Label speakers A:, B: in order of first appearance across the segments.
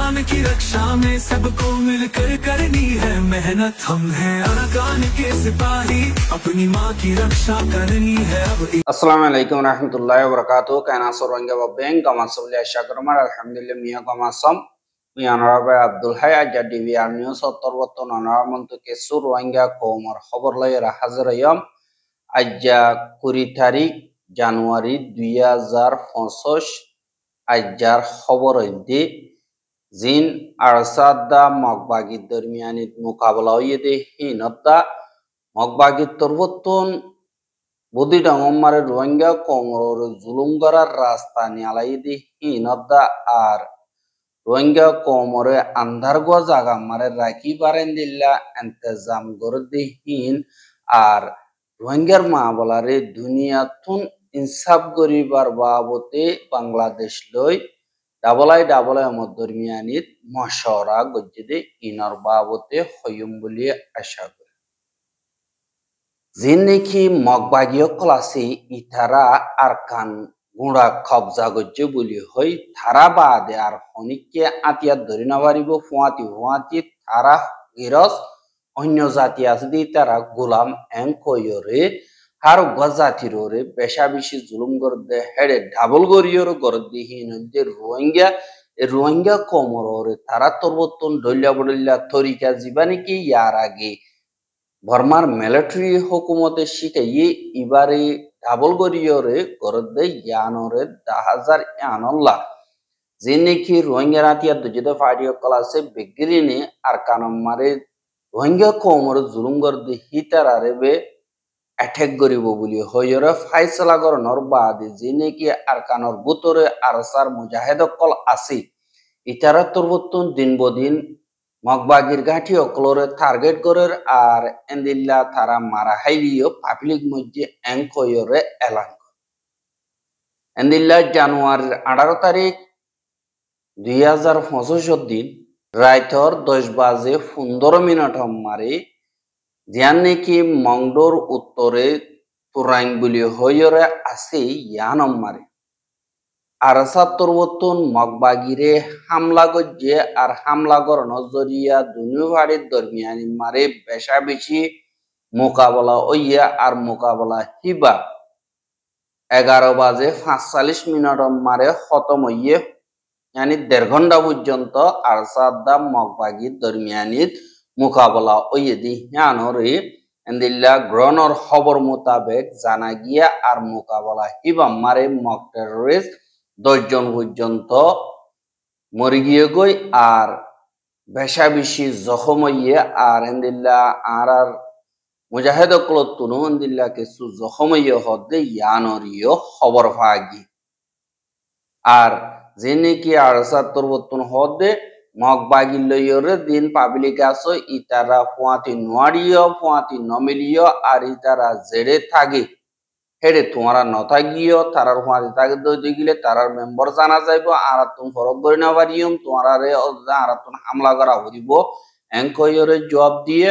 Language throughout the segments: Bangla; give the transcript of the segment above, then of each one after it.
A: अरकान की रक्षा में सबको मिलकर करनी है मेहनत। हम हैं अरकान के सिपाही, अपनी माँ की रक्षा करनी है अब।
B: अस्सलाम वालेकुम रहमतुल्लाहि व बरकातुहू। कैना सोरंगे वबें कमासुलिया शाकरमार अल्हम्दुलिल्लाह मिया कमासम मियानराबे अब्दुल हाय आजा डिवीआर न्यूज तरवतन अनारमंतु के सुरवांगा कोमर खबर लयरा हाजिरयम आजा 20 तारिख জানুয়ারি 2025 আজ্জার খবর হইতে জিন আরসাদা মগবাগি দরমিয়ানিত মুকাবলা হইতে হিনতা মগবাগি তরবতন বুদি ডাঙমারে রোহিঙ্গা কোমর জুলুম করার রাস্তা নিয়ালাইদি হিনতা আর রোহিঙ্গা কোমরে আন্ধারগোয়া জায়গা মারে রাখি পারেন দিল্লা ইন্তজাম করে হিন আর রোহিঙ্গার মা বলারে দুনিয়াতুন ইনসাফ করিবার বাবতে বাংলাদেশ লই ডাবলাই মদরমিয়ানিত মশওরা গজ্জিদে ইনর বাবতে হইম বলি আশা করি। জিন নেকি মগবাগীয় ক্লাসে ইতারা আরকান গুঁড়া কবজা গজ্জে বলি হই তারা বাদে আর হনিককে আতিয়া ধরি না পারিব ফুয়াতি তারা গিরস অন্য জাতি আছে তারা গোলাম এং কইরে আর গজাতিরে বেশা বেশি জুলুম করে হেডে ডাবল গরিয়র করে দিহীন যে রোহিঙ্গা কোমরে তারা তরবতন ডলিয়া বডলিয়া তরিকা জীবানি কি ইয়ার আগে বর্মার মিলিটারি হুকুমতে শিখাইয়ে এবারে ডাবল গরিয়রে করে দে ইয়ানরে 10,000 ইয়ানল্লাহ যে নাকি রোহিঙ্গা রাতিয়া দুজে ফাড়িও ক্লাসে বিগরিনে আর কানমারে রোহিঙ্গা কোমরে জুলুম করে হিতার আরেবে অ্যাটাক করিব বলি হইরে ফাইসলা করণর বাদে যে নাকি আরকানর ভিতরে আরসার মুজাহিদ কল আছে ইতারা তরবতন দিন বদিন মগবাগির ঘাটি অকলরে টার্গেট করে আর এন্দিল্লা তারা মারা হাইলিও পাবলিক মধ্যে এং কইরে এলান করে এন্দিল্লা জানুয়ারির 18 তারিখ 2025 দিন রাইতর 10 বাজে 15 মিনিট মারে জিয়ান নাকি মংডোর উত্তরে তুরাং বলি হইরে আছে ইয়ানম মারে আরসা তরবতন মগবাগিরে হামলা গজ্জে আর হামলা কর নজরিয়া দুনু ভাড়ির দরমিয়ানি মারে বেশা বেশি মোকাবলা ওইয়া আর মোকাবলা হিবা 11 বাজে 45 মিনিট মারে খতম হইয়ে यानी 1.5 ঘন্টা পর্যন্ত আরসাদা মগবাগির দরমিয়ানিত মুকাবলা ওইদি ইয়ানরে এন্দিল্লা গ্রহণর খবর মোতাবেক জানা গিয়া আর মোকাবলা হিবা মারে মক টেররিস্ট 10 জন পর্যন্ত মরে গিয়ে গই আর বেশা বেশি জখম হইয়া আর এন্দিল্লা আর মুজাহিদ কলতুনু এন্দিল্লা কিছু জখম হইয়া হদে ইয়ানরিও খবর ফাগি আর যে নাকি আরসা তরবতন হদে মগবাগি লইরে দিন পাবলিক আসো ইতারা ফুয়াতি নমিলিও আর ইতারা জেড়ে থাকে হেডে তোমারা নথাগিও তারার ফুয়াতি থাকে দইতে গিলে তারার মেম্বার জানা যাইব আর তুমি ফরক করি না পারিম তোমারে আর তুমি হামলা করা হইব এঙ্কয়রে জবাব দিয়ে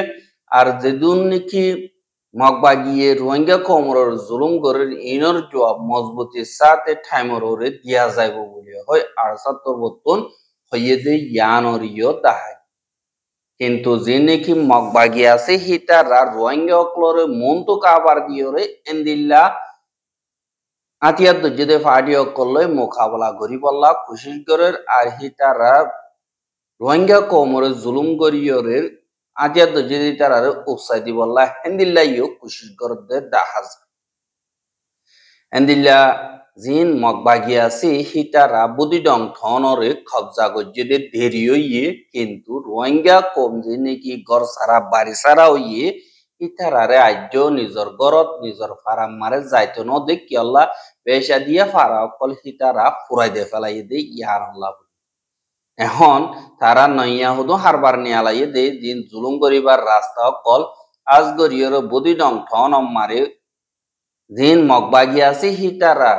B: আর যেদিন নাকি মগবাগিয়ে রোহিঙ্গা কোমরের জুলুম করে ইনর জবাব মজবুতির সাথে ঠাইমরে দিয়া যাইব বলে হয় আরসা তরবতন হইয়ে দে ইয়ানরিও দাহাই কিন্তু যে নাকি মগবাগি আছে হিতারা রোহিঙ্গা অকলরে মন তো কাবার দিয়রে এন্দিল্লা আতিয়া দুজে ফাড়ি অকলে মোকাবলা করি বললা কোশিশ করে আর হিতারা রোহিঙ্গা কোমরে জুলুম করিয়রে আতিয়া দুজে তারারে উৎসাহ দি বললা এন্দিল্লা ইও কোশিশ করে দাহাজ এন্দিল্লা জিন মগবাগি আছে হিতারা বুদিডং থনরে কবজা গজ্জে দেরি হইয়ে কিন্তু রোহিঙ্গা কম যে নাকি ঘর সারা বাড়ি সারা হইয়ে হিতারারে আজ্য নিজর ঘরত নিজর ফারাম মারে যাইতো ন দেখি আল্লাহ পেশা দিয়া ফারা অকল হিতারা ফুরাই দে ফেলাই দে ইয়ার আল্লাহ এখন তারা নইয়া হুদো হারবার নিয়ালাইয়ে দে দিন জুলুম করিবার রাস্তা অকল আজ গরিয়র বুদিডং থন মারে জিন মগবাগি আছে হিতারা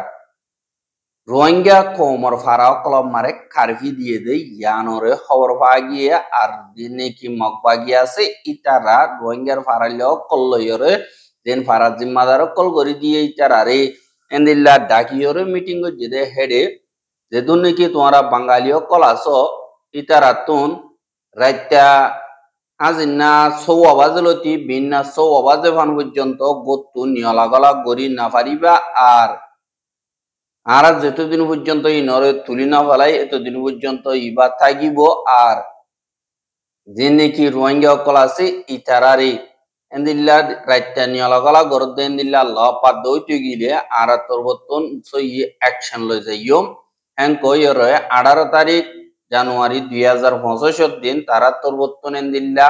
B: রোহিঙ্গা কোমর ফারা কলম মারে কারফি দিয়ে দেয় ইয়ানরে খবর পাওয়া গিয়ে আর নাকি মগবাগি আছে ইতারা রোহিঙ্গার ফারাইলেও কল্লয়রে দেন ফারার জিম্মাদার কল করে দিয়ে ইতারারে এন্দিল্লা ডাকিয়রে মিটিং যেদে হেডে যেদুন নাকি তোমরা বাঙালিও কল আসো hitaratun raita আজিনা 6 বাজলতি বিনা 6 বাজে ফান পর্যন্ত গত্তু নিয়লাগলা গরি না পারিবা আর যতদিন পর্যন্ত ইনরে তুলি না ফেলাই এতদিন পর্যন্ত ইবা থাকিব আর যে নাকি রোহিঙ্গা অকল আছে ইতারারি এন্দিল্লা রাইতা নিয়লাগলা গরদ এন্দিল্লা ল পাদ দইতে গিলে আর তরবতন সই অ্যাকশন লই যাইও হ্যাং কইরে 18 তারিখ জানুয়ারি 2025 দিন তারা তরবতন এন্দিল্লা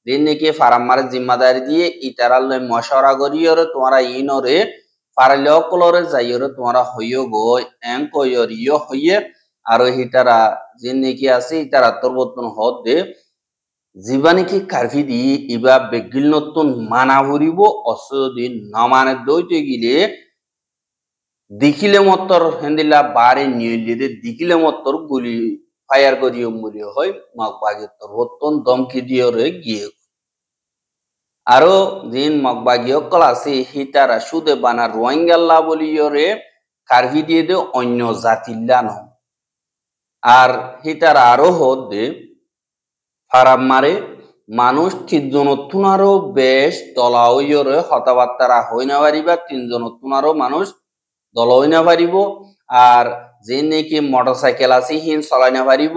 B: দিন নাকি ফারামার জিম্মাদারি দিয়ে ইতারাল মশারা করিয়রে তোমরা ইনরে ফারালে অকলরে যাইয়রে তোমরা হইও গো এং কইরিও হইয়ে আর হিতারা যে নাকি আছে ইতারা তরবতন হদ দে জীবানিকি কারফি দি ইবা বেগিল নতুন মানা ভরিব অসদিন নমানে দইতে গিলে দেখিলে মতর হেন্দিলা বারে নিয়ে দেখিলে মতর গুলি ফায়ার করিও মরিও হয় মগবাগি তরবতন দমকি দিয়রে গিয়ে আরো দিন মগবাগি অকল আছে হিতারা সুদে বানা রোহিঙ্গাল্লা বলিয়রে কারফি দিয়ে দে অন্য জাতিল্লা ন আর হিতারা আরো হদ দে ফারাম মারে মানুষ 3 জনতুন আরো বেশ দলাওয়রে হতাবার্তারা হই না পারিবা 3 জনতুন আরো মানুষ দল হই না পারিব আর যে নাকি মোটরসাইকেল আছে হিন চলাই না পারিব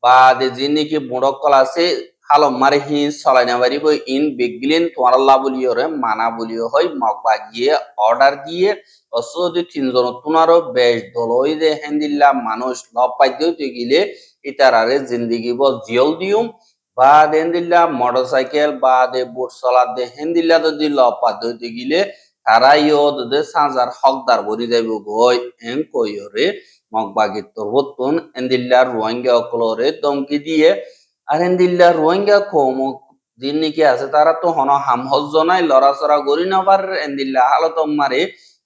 B: বা যে নাকি বুড়কল আছে হালম মারে হিন চলাই না পারিব ইন বেগলিন তোয়ারাল্লা বলিয়রে মানা বলিও হয় মগবা গিয়ে অর্ডার দিয়ে অসদি 3 জনতুন আরো বেশ দল হই দে হেন্দিল্লা মানুষ লব পাইতে গিলে ইতারারে জিন্দেগি ব জিয়ল দিউম বা দেন্দিল্লা মোটরসাইকেল বা দে বোট চলা দে হেন্দিল্লা যদি লপা দইতে গিলে তারা ইয়দ দে সাজার হকদার বরি যাইব গই এং কইরে মগবাগি তরবতন এন্দিল্লা রোহিঙ্গা অকলরে দমকি দিয়ে আর এন্দিল্লা রোহিঙ্গা কম দিন নাকি আছে তারা তো হন হামহজ নাই লড়াচড়া করি না পার এন্দিল্লা হালত মারে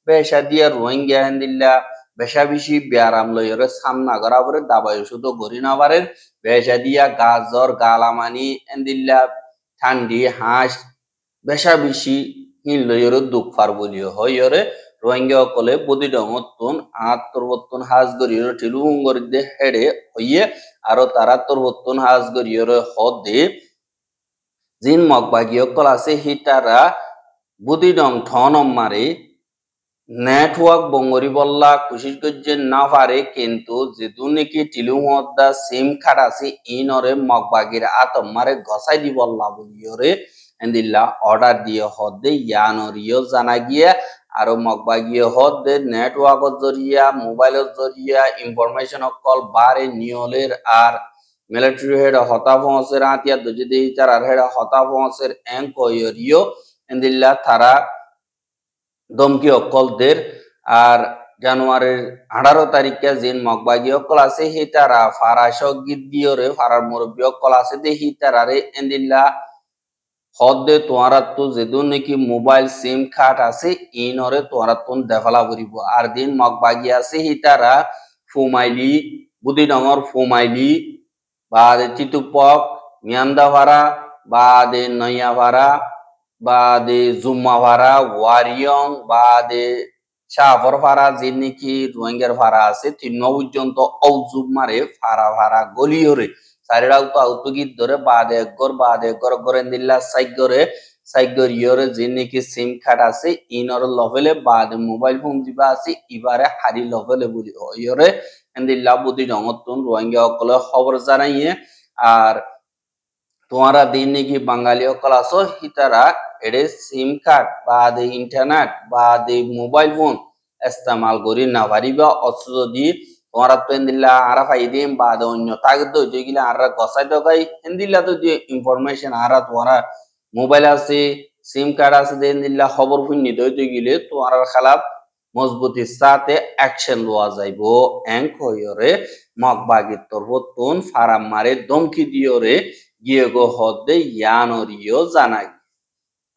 B: বেশা দিয়া রোহিঙ্গা এন্দিল্লা বেশা বেশি ব্যারাম লইরে সামনা করা পরে দাবাই শুধু গরি না পারেন বেশা দিয়া গাজর গালামানি এন্দিল্লা ঠান্ডি হাঁস বেশা বেশি হিন লইরে দুঃখ পার বলিও হইরে রোহিঙ্গা অকলে বদি ডঙতন তরবতন হাজ গরিয়র টিলুঙ্গর দে হেডে হইয়ে আরো তারা তরবতন হাজ গরিয়র হদে জিন মগবাগি অকল আছে হিতারা বদি ডং ঠনম মারে নেটওয়ার্ক বঙ্গরি বল্লা কোশিশ করছে না পারে কিন্তু যেহেতু নাকি টিলুমদা সিম কার্ড আছে ইনরে মগবাগির আতম মারে গসাই দি বল্লা বলিয়রে এন্দিল্লা অর্ডার দিয়ে হদে ইয়ানরিও জানা গিয়া আর মগবাগিয়ে হদে নেটওয়ার্কের জরিয়া মোবাইলের জরিয়া ইনফরমেশন কল বারে নিয়লের আর মিলিটারি হেড হতা পৌঁছের আতিয়া যদি তার হেড হতা পৌঁছের এং কইরিও এন্দিল্লা তারা দমকি অকলদের আর জানুয়ারির 18 তারিখে জিন মগবাগি অকল আছে হিতারা ফারাস গীত দিয়রে ফারার মুরব্বী অকল আছে দে হিতারারে এন্দিল্লা হদে তোয়ারা তো যেদু নাকি মোবাইল সিম কার্ড আছে ইনরে তোয়ারা তুন দেফালা করিব আর দিন মগবাগি আছে হিতারা ফুমাইলি বুদি ডঙর ফুমাইলি বা চিতুপক মিয়ান্দা ভাড়া বা দে নইয়া ভাড়া বা দে জুম্মা ভাড়া ওয়ারিয়ং বা দে শাহর ভাড়া যে নাকি রোহিঙ্গার ভাড়া আছে 3 পর্যন্ত ঔজুব মারে ভাড়া ভাড়া গলিয়রে চারিটা তো আউতগীত ধরে বাদে গর গরেন্দিল্লা সাইগর ইয়রে যে নাকি সিম কার্ড আছে ইনর লভেলে বাদে মোবাইল ফোন দিবা আছে ইবারে হারি লভেলে বলি ইয়রে এন্দিল্লা বুদি ডঙতন রোহিঙ্গা অকলে খবর জানাইয়ে আর তোমারা দিন নাকি বাঙালি অকল আছো হিতারা এডে সিম কার্ড বা দে ইন্টারনেট বা দে মোবাইল ফোন ইস্তেমাল করি না পারিবা অথচ যদি তোমরা তো এন্দিল্লা আরা ফাই দিম বা দে অন্য তাগদ যেগুলা আরা গসাই দগাই এন্দিল্লা তো যে ইনফরমেশন আরা তোমরা মোবাইল আছে সিম কার্ড আছে দে এন্দিল্লা খবর শুনি দইতে গিলে তোমরা খেলাফ মজবুতির সাথে অ্যাকশন লওয়া যাইব এং কইরে মগবাগি তরবতন ফারাম মারে দমকি দিয়রে গিয়ে গো হদে ইয়ানরিও জানাই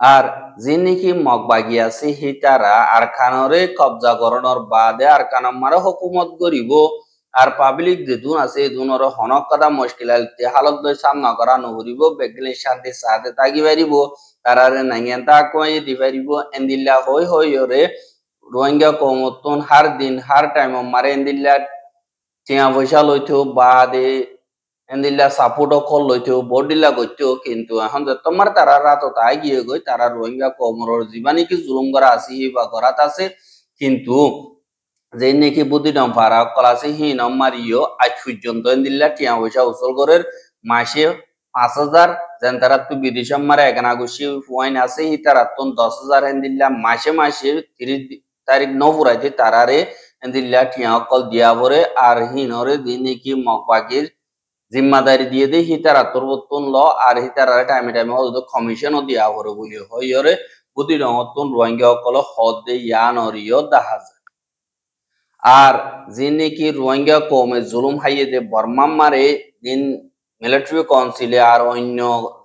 B: আর যে নাকি মগবাগি আছে হিতারা আর খানরে কবজা করণর বাদে আর কানাম মারে হুকুমত করিব আর পাবলিক যেদুন আছে দুনর হনক কথা মুশকিল হালত দই সামনা করা নহরিব বেগলে শান্তি সাথে থাকি পারিব তারারে নাঙ্গেন তা কই দি পারিব এন্দিল্লা হই হইরে রোহিঙ্গা কমতন হার দিন হার টাইম মারে এন্দিল্লা টিয়া পয়সা লইতো বাদে এন্দিল্লা সাপোর্ট কল লইতেও বডিলা গইতেও কিন্তু এখন যে তোমার তারা রাত তাই গিয়ে গই তারা রোহিঙ্গা কমরর জীবানি কি জুলুম করা আসি বা করাত আছে কিন্তু যে নাকি বুদ্ধি ডম ফারা কলাসে হিন মারিও আজ পর্যন্ত এন্দিল্লা টিয়া পয়সা উসল করের মাসে 5,000 যেন তারা তো বিদেশ মারে একানা গুছি ওয়াইন আছে হি তারা তো 10,000 এন্দিল্লা মাসে মাসে 30 তারিখ নপুরাইতে তারারে এন্দিল্লা টিয়া কল দিয়া পরে আর হিনরে দিন নাকি মকবাগির জিম্মাদারি দিয়ে দেয় হিতারা তোরবতন ল আর হিতারা টাইমে টাইমে হয়তো কমিশনও দিয়া পরে বলি হইরে বুদ্ধি রঙতন রোহিঙ্গা সকল হদ দে ইয়ান অরিয় দেখা যায় আর যে নাকি রোহিঙ্গা কমে জুলুম হাইয়ে দে বর্মাম মারে দিন মিলিটারি কাউন্সিলে আর অন্য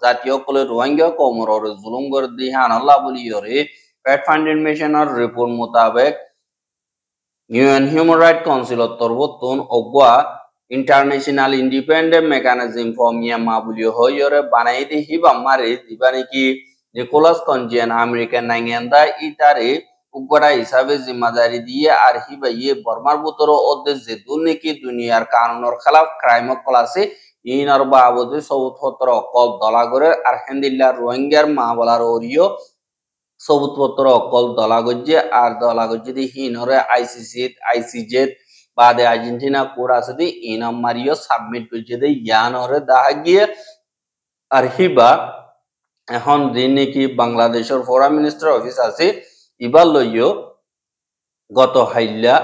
B: জাতীয় কলে রোহিঙ্গা কমর জুলুম করে দিয়ে আনাল্লাহ বলি ওরে ফ্যাট ফাউন্ডেশনের রিপোর্ট মোতাবেক ইউএন হিউম্যান রাইট কাউন্সিলত তরবতন অগুয়া international independent mechanism for Myanmar বলি হইরে বানাই দি হিবা মারে দিবা নাকি নিকোলাস কনজিয়ান আমেরিকান নাইঙ্গেন্দা ইতারে উগড়া হিসাবে জিম্মাদারি দিয়ে আর হিবা ইয়ে বর্মার বুতর ওদের যে দুর্নীতি দুনিয়ার কানুনের খেলাফ ক্রাইম কলাসে ইনর বাবদে সৌথপত্র অকল দলাগরে আর হেন্দিল্লা রোহিঙ্গার মা বলার ওরিও সৌথপত্র অকল দলাগজ্জে আর দলাগজ্জে দি হিনরে আইসিজেড বাদে আর্জেন্টিনা কোড আছে দি ইনাম মারিও সাবমিট করছে দি ইয়ানরে দেখা গিয়ে আর হিবা এখন দিন নাকি বাংলাদেশের ফরেন মিনিস্টার অফিস আছে ইবার লইও গত হাইল্লা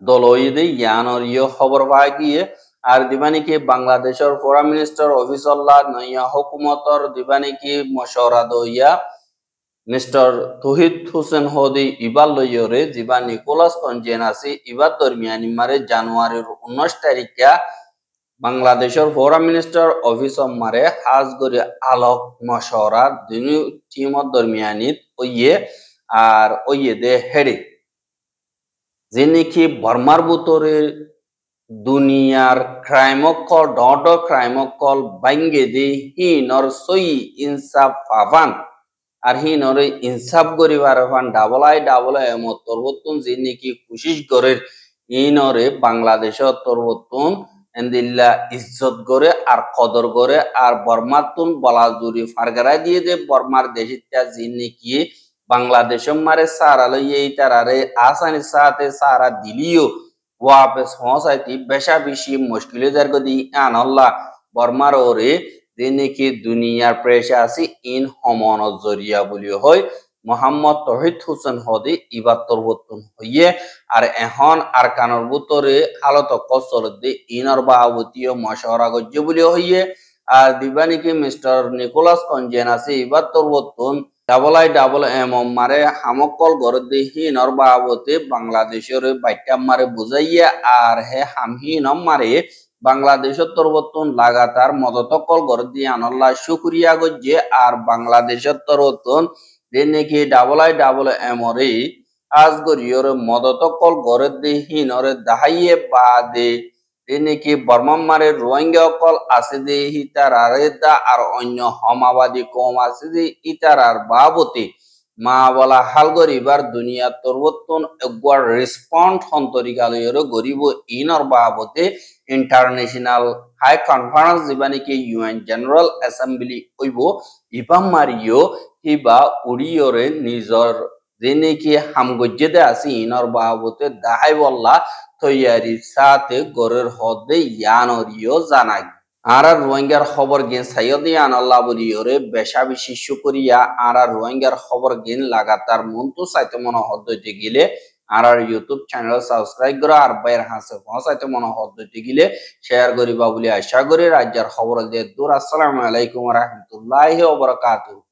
B: দলইদে ইয়ানরিও খবর পাওয়া গিয়ে আর দিবা নাকি বাংলাদেশের ফরেন মিনিস্টার অফিস আল্লাহ নইয়া হুকুমতর দিবা নাকি মশওরা দইয়া মিস্টার তহিদ হোসেন হদি ইবার লইয়রে জিবা নিকোলাস কনজেন আছে ইবার দরমিয়ানি মারে জানুয়ারির 19 তারিখে বাংলাদেশের ফরেন মিনিস্টার অফিস মারে হাজ করে আলোক মশওরা দুই টিমত দরমিয়ানিত ওইয়ে আর ওইয়ে দে হেডে যে নাকি বর্মার বুতরে দুনিয়ার ক্রাইমকল ডট ক্রাইমকল বাঙ্গে দে হিনর সই ইনসাফ পাবান আর হিনরে ইনসাফ করিবার ফান ডাবল আই এমত তরবতুন যে নাকি কোশিশ করে ইনরে বাংলাদেশের তরবতুন এন্দিল্লা ইজ্জত করে আর কদর করে আর বর্মাতুন বলা জুরি ফারগারাই দিয়ে দে বর্মার দেশিতা যে নাকি বাংলাদেশের মারে সারা লইয়ে তারারে আসানি সাথে সারা দিলিও ওয়াপস পৌঁছাইতি বেশা বেশি মুশকিলে যার গদি আনাল্লাহ বর্মার ওরে যে নাকি দুনিয়ার প্রেশা আছে ইন হমন জরিয়া বলি হয় মোহাম্মদ তহিদ হোসেন হদি ইবার তরবতন হইয়ে আর এখন আর কানর বুতরে হালত কসর দে ইনর বাবতীয় মশওরা গজ্জে বলি হইয়ে আর দিবা নাকি মিস্টার নিকোলাস কনজেন আছে ইবার তরবতন ডাবল এম মারে হামকল গড় দে হিনর বাবতে বাংলাদেশের বাইটা মারে বুঝাইয়া আর হে হামহিনম মারে বাংলাদেশের তরবতন লাগাতার মদতকল গড় দিয়ে আনল্লাহ শুক্রিয়া গজ্জে আর বাংলাদেশের তরবতন যে নাকি ডাবল এম রে আজগরিয়র মদতকল গড় দিয়ে হিনরে দাহাইয়ে বাদে যে নাকি বর্মান মারে রোহিঙ্গা অকল আছে যে হিতারারে দা আর অন্য হমাবাদী কম আছে যে ইতারার বাবতে মা বলা হাল গরিবার দুনিয়া তরবতন একবার রেসপন্ড হন্তরিকালয়ের গরিব ইনর বাবতে ইন্টারন্যাশনাল হাই কনফারেন্স দিবা নাকি ইউএন জেনারেল অ্যাসেম্বলি হইব ইবাম মারিও হিবা উড়িয়রে নিজর যে নাকি হামগজ্জেদে আছে ইনর বাবতে দাহাই বল্লা তৈয়ারি সাথে গরের হদে ইয়ানরিও জানাই আর রোহিঙ্গার খবর গেন সাইয়দি আনাল্লাহ বলিওরে বেশা বেশি শুকরিয়া আর রোহিঙ্গার খবর গেন লাগাতার মন্তু সাইতে মনে হদতে গেলে আর ইউটিউব চ্যানেল সাবস্ক্রাইব করো আর বাইর হাসে পৌঁছাইতে মনে হদতে গেলে শেয়ার করিবা বলে আশা করি রাজ্যের খবর দিয়ে দূর। আসসালামু আলাইকুম ওয়া রাহমাতুল্লাহি ওয়া বারাকাতুহু।